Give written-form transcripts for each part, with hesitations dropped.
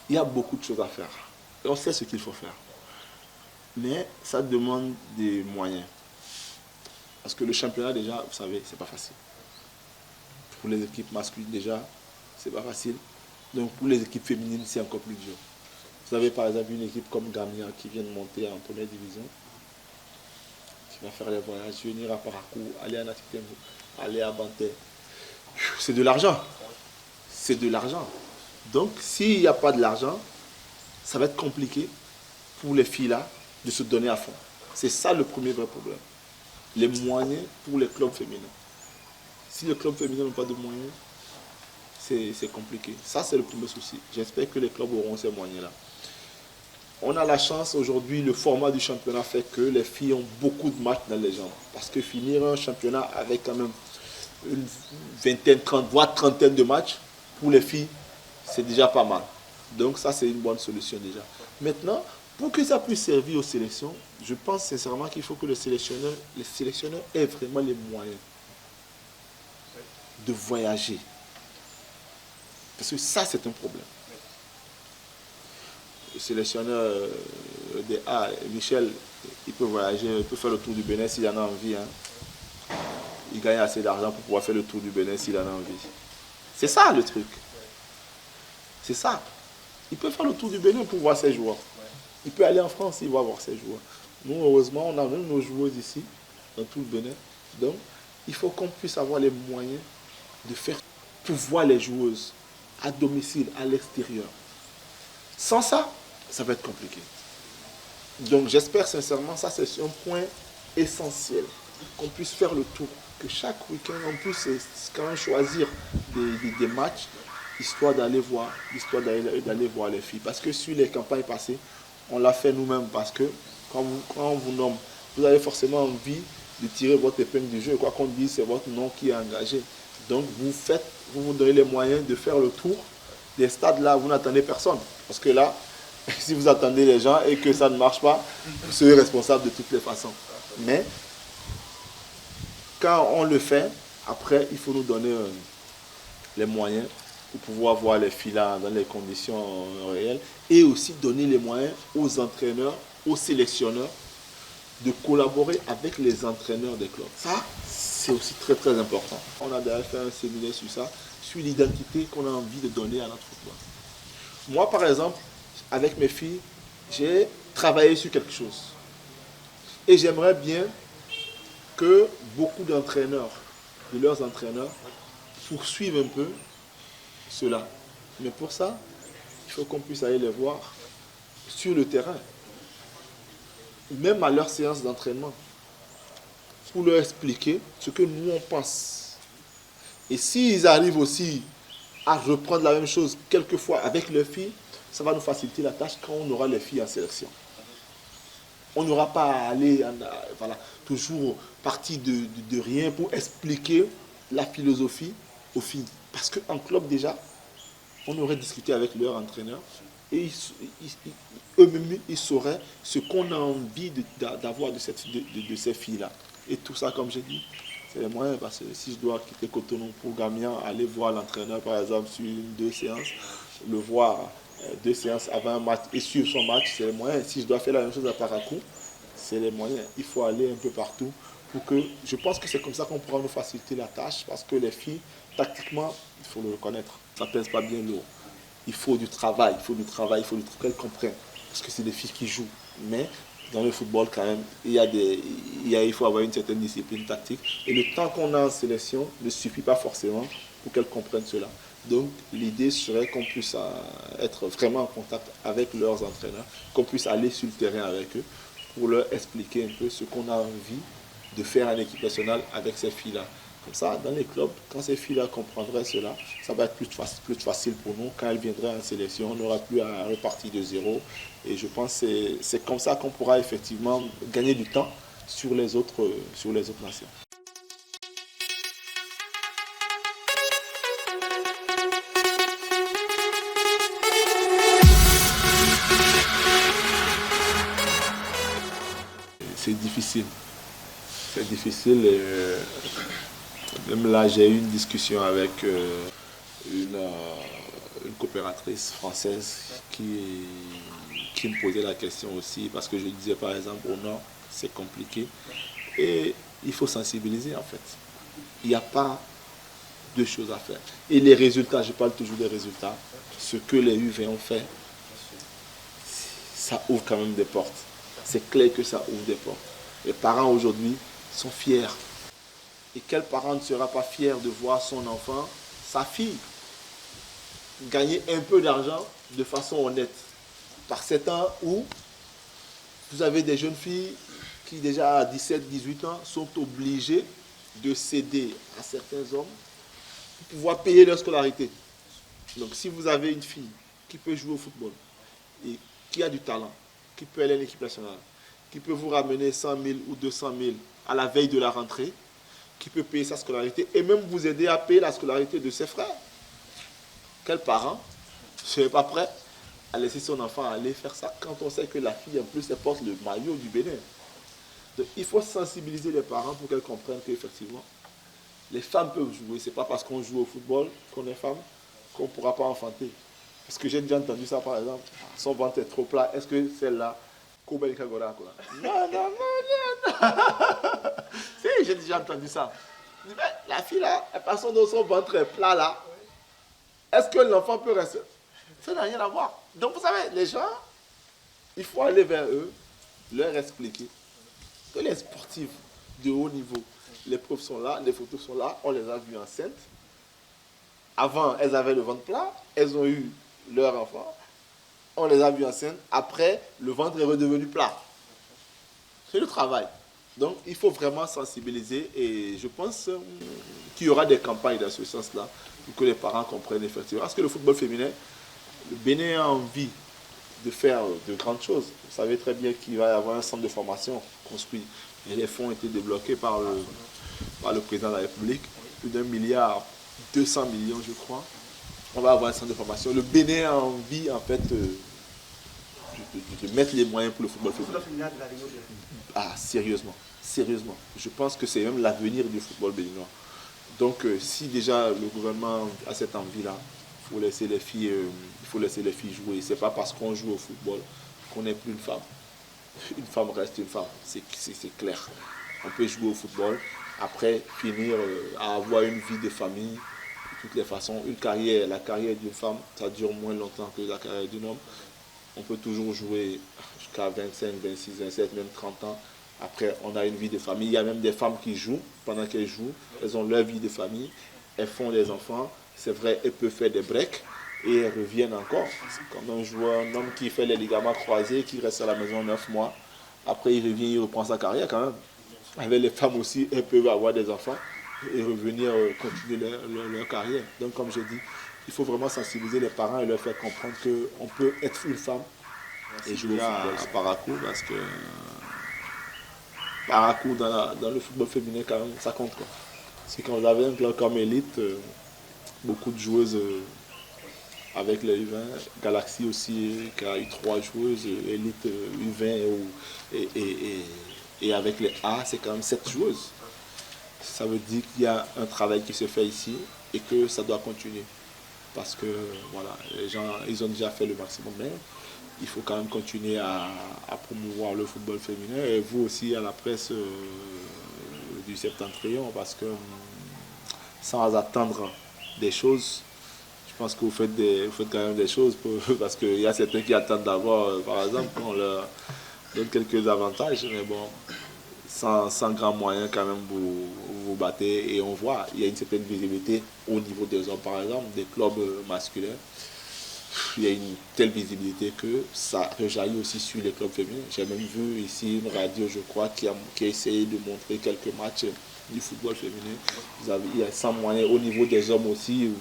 il y a beaucoup de choses à faire. Et on sait ce qu'il faut faire. Mais ça demande des moyens. Parce que le championnat, déjà, vous savez, c'est pas facile. Pour les équipes masculines, déjà, c'est pas facile. Donc pour les équipes féminines, c'est encore plus dur. Vous avez par exemple une équipe comme Gamia qui vient de monter en première division, qui va faire les voyages, venir à Parakou, aller à Natitembo, aller à Banté. C'est de l'argent. C'est de l'argent. Donc s'il n'y a pas de l'argent, ça va être compliqué pour les filles là de se donner à fond. C'est ça le premier vrai problème. Les moyens pour les clubs féminins. Si les clubs féminins n'ont pas de moyens, c'est compliqué. Ça, c'est le premier souci. J'espère que les clubs auront ces moyens-là. On a la chance aujourd'hui, le format du championnat fait que les filles ont beaucoup de matchs dans les jambes. Parce que finir un championnat avec quand même une vingtaine, 30, voire trentaine de matchs, pour les filles, c'est déjà pas mal. Donc ça, c'est une bonne solution déjà. Maintenant, pour que ça puisse servir aux sélections, je pense sincèrement qu'il faut que les sélectionneurs aient vraiment les moyens de voyager. Parce que ça, c'est un problème. Le sélectionneur des A, Michel, il peut voyager, il peut faire le tour du Bénin s'il en a envie. Hein. Il gagne assez d'argent pour pouvoir faire le tour du Bénin s'il en a envie. C'est ça le truc. C'est ça. Il peut faire le tour du Bénin pour voir ses joueurs. Il peut aller en France, il va voir ses joueurs. Nous, heureusement, on a même nos joueuses ici, dans tout le Bénin. Donc, il faut qu'on puisse avoir les moyens de faire pour voir les joueuses à domicile, à l'extérieur. Sans ça, ça va être compliqué. Donc j'espère sincèrement, ça c'est un point essentiel, qu'on puisse faire le tour, que chaque week-end on puisse quand même choisir des matchs, histoire d'aller voir les filles. Parce que sur les campagnes passées, on l'a fait nous-mêmes, parce que quand on vous nomme, vous avez forcément envie de tirer votre épingle du jeu, et quoi qu'on dise, c'est votre nom qui est engagé. Donc vous vous donnez les moyens de faire le tour des stades là, vous n'attendez personne. Parce que là, si vous attendez les gens et que ça ne marche pas, vous serez responsable de toutes les façons. Mais quand on le fait, après, il faut nous donner les moyens pour pouvoir voir les filles là dans les conditions réelles et aussi donner les moyens aux entraîneurs, aux sélectionneurs de collaborer avec les entraîneurs des clubs. Ça, c'est aussi très très important. On a d'ailleurs fait un séminaire sur ça, sur l'identité qu'on a envie de donner à notre football. Moi, par exemple, avec mes filles, j'ai travaillé sur quelque chose. Et j'aimerais bien que beaucoup d'entraîneurs, de leurs entraîneurs, poursuivent un peu cela. Mais pour ça, il faut qu'on puisse aller les voir sur le terrain, même à leur séance d'entraînement, pour leur expliquer ce que nous on pense. Et s'ils arrivent aussi à reprendre la même chose quelquefois avec leurs filles, ça va nous faciliter la tâche quand on aura les filles en sélection. On n'aura pas à aller toujours partir de rien pour expliquer la philosophie aux filles. Parce qu'en club déjà, on aurait discuté avec leur entraîneur et eux-mêmes, ils sauraient ce qu'on a envie d'avoir de ces filles-là. Et tout ça, comme j'ai dit, c'est les moyens. Parce que si je dois quitter Cotonou pour Gamian, aller voir l'entraîneur, par exemple, sur deux séances, le voir 2 séances avant un match et suivre son match, c'est les moyens. Si je dois faire la même chose à Parakou, c'est les moyens. Il faut aller un peu partout pour que, je pense que c'est comme ça qu'on pourra nous faciliter la tâche, parce que les filles, tactiquement, il faut le reconnaître, ça ne pèse pas bien lourd. Il faut du travail, qu'elles comprennent, parce que c'est des filles qui jouent. Mais dans le football, quand même, il faut avoir une certaine discipline tactique. Et le temps qu'on a en sélection ne suffit pas forcément pour qu'elles comprennent cela. Donc l'idée serait qu'on puisse être vraiment en contact avec leurs entraîneurs, qu'on puisse aller sur le terrain avec eux pour leur expliquer un peu ce qu'on a envie de faire en équipe nationale avec ces filles-là. Comme ça, dans les clubs, quand ces filles-là comprendraient cela, ça va être plus facile pour nous. Quand elles viendraient en sélection, on n'aura plus à repartir de zéro. Et je pense que c'est comme ça qu'on pourra effectivement gagner du temps sur les autres nations. C'est difficile. C'est difficile. Même là, j'ai eu une discussion avec une coopératrice française qui me posait la question aussi, parce que je disais par exemple au nord, c'est compliqué. Et il faut sensibiliser en fait. Il n'y a pas de choses à faire. Et les résultats, je parle toujours des résultats, ce que les U20 ont fait, ça ouvre quand même des portes. C'est clair que ça ouvre des portes. Les parents aujourd'hui sont fiers. Et quel parent ne sera pas fier de voir son enfant, sa fille, gagner un peu d'argent de façon honnête. Par ces temps où vous avez des jeunes filles qui déjà à 17-18 ans sont obligées de céder à certains hommes pour pouvoir payer leur scolarité. Donc si vous avez une fille qui peut jouer au football et qui a du talent, qui peut aller à l'équipe nationale, qui peut vous ramener 100 000 ou 200 000 à la veille de la rentrée, qui peut payer sa scolarité et même vous aider à payer la scolarité de ses frères. Quel parent ne serait pas prêt à laisser son enfant aller faire ça quand on sait que la fille en plus elle porte le maillot du Bénin? Donc, il faut sensibiliser les parents pour qu'elles comprennent qu'effectivement les femmes peuvent jouer. Ce n'est pas parce qu'on joue au football qu'on est femme qu'on ne pourra pas enfanter. Parce que j'ai déjà entendu ça par exemple. Son ventre est trop plat. Est-ce que celle-là, Koubel Kagora quoi? Non. Si, j'ai déjà entendu ça. La fille là, la façon dont son ventre est plat là, est-ce que l'enfant peut rester? Ça n'a rien à voir. Donc vous savez, les gens, il faut aller vers eux, leur expliquer que les sportifs de haut niveau, les preuves sont là, les photos sont là, on les a vues enceintes. Avant, elles avaient le ventre plat, elles ont eu leur enfant, on les a vues enceintes. Après, le ventre est redevenu plat. C'est le travail. Donc, il faut vraiment sensibiliser et je pense qu'il y aura des campagnes dans ce sens-là pour que les parents comprennent effectivement. Parce que le football féminin, le Bénin a envie de faire de grandes choses. Vous savez très bien qu'il va y avoir un centre de formation construit et les fonds ont été débloqués par le président de la République. Plus d'1,2 milliard je crois. On va avoir un centre de formation. Le Bénin a envie en fait de mettre les moyens pour le football féminin. Ah, sérieusement. Je pense que c'est même l'avenir du football béninois. Donc, si déjà le gouvernement a cette envie-là, il faut laisser les filles jouer. C'est pas parce qu'on joue au football qu'on n'est plus une femme. Une femme reste une femme, c'est clair. On peut jouer au football, après finir à avoir une vie de famille. De toutes les façons, la carrière d'une femme, ça dure moins longtemps que la carrière d'un homme. On peut toujours jouer jusqu'à 25, 26, 27, même 30 ans. Après, on a une vie de famille. Il y a même des femmes qui jouent. Pendant qu'elles jouent, elles ont leur vie de famille. Elles font des enfants. C'est vrai, elles peuvent faire des breaks. Et elles reviennent encore. C'est comme un homme qui fait les ligaments croisés, qui reste à la maison 9 mois. Après, il revient, il reprend sa carrière quand même. Avec les femmes aussi, elles peuvent avoir des enfants et revenir continuer leur carrière. Donc, comme je dis, il faut vraiment sensibiliser les parents et leur faire comprendre qu'on peut être une femme et jouer à Parakou, parce que Parakou dans le football féminin, quand même, ça compte quoi. C'est quand vous avez un club comme Elite, beaucoup de joueuses avec les U20, Galaxy aussi, qui a eu 3 joueuses, Elite U20 et avec les A, c'est quand même 7 joueuses. Ça veut dire qu'il y a un travail qui se fait ici et que ça doit continuer. Parce que voilà, les gens, ils ont déjà fait le maximum, mais il faut quand même continuer à promouvoir le football féminin et vous aussi à la presse du Septentrion, parce que sans attendre des choses, je pense que vous faites quand même des choses parce qu'il y a certains qui attendent d'avoir, par exemple, qu'on leur donne quelques avantages, mais bon, sans grand moyen quand même vous battez et on voit, il y a une certaine visibilité au niveau des hommes, par exemple, des clubs masculins. Il y a une telle visibilité que ça rejaillit aussi sur les clubs féminins. J'ai même vu ici une radio, je crois, qui a essayé de montrer quelques matchs du football féminin. Il y a sans moyen au niveau des hommes aussi,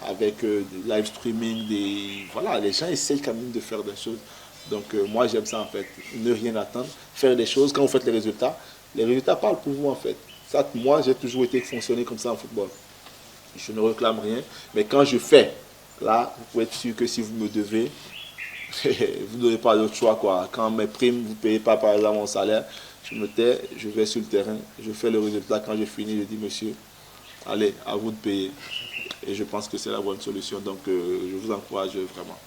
avec du live streaming, voilà, les gens essayent quand même de faire des choses. Donc moi j'aime ça en fait, ne rien attendre, faire des choses. Quand vous faites les résultats parlent pour vous en fait. Ça, moi j'ai toujours été fonctionné comme ça en football. Je ne réclame rien, mais quand je fais, là, vous pouvez être sûr que si vous me devez, vous n'aurez pas d'autre choix quoi. Quand mes primes, vous ne payez pas par exemple mon salaire, je me tais, je vais sur le terrain, je fais le résultat. Quand j'ai fini, je dis monsieur, allez, à vous de payer. Et je pense que c'est la bonne solution. Donc, je vous encourage vraiment.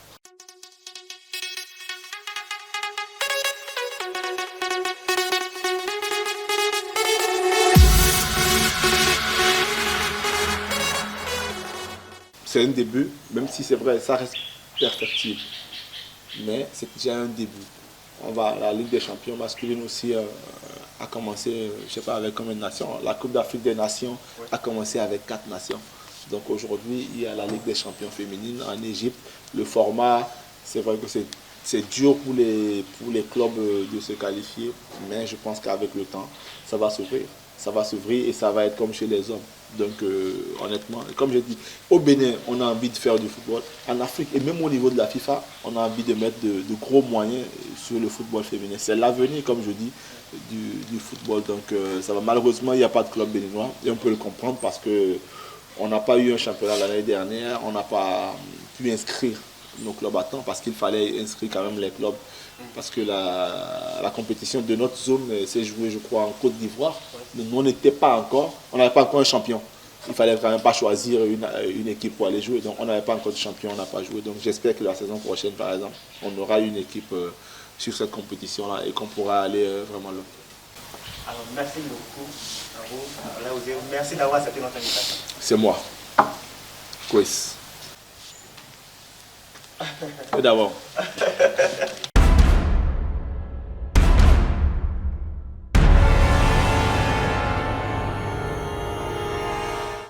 C'est un début, même si c'est vrai, ça reste perfectible. Mais c'est déjà un début. La Ligue des champions masculine aussi a commencé, je ne sais pas avec combien de nations. La Coupe d'Afrique des Nations a commencé avec 4 nations. Donc aujourd'hui, il y a la Ligue des champions féminines en Égypte. Le format, c'est vrai que c'est dur pour les clubs de se qualifier, mais je pense qu'avec le temps, ça va s'ouvrir. Ça va s'ouvrir et ça va être comme chez les hommes. Donc honnêtement, comme je dis, au Bénin, on a envie de faire du football. En Afrique et même au niveau de la FIFA, on a envie de mettre de gros moyens sur le football féminin. C'est l'avenir, comme je dis, du football. Donc ça va. Malheureusement, il n'y a pas de club béninois et on peut le comprendre parce que on n'a pas eu un championnat l'année dernière, on n'a pas pu inscrire nos clubs à temps parce qu'il fallait inscrire quand même les clubs parce que la compétition de notre zone s'est jouée, je crois, en Côte d'Ivoire. Nous, on n'était pas encore, on n'avait pas encore un champion. Il fallait quand même pas choisir une équipe pour aller jouer. Donc on n'avait pas encore de champion, on n'a pas joué. Donc j'espère que la saison prochaine, par exemple, on aura une équipe sur cette compétition-là et qu'on pourra aller vraiment là. Alors merci beaucoup à vous. Merci d'avoir accepté notre invitation. C'est moi. Chris. Et d'abord.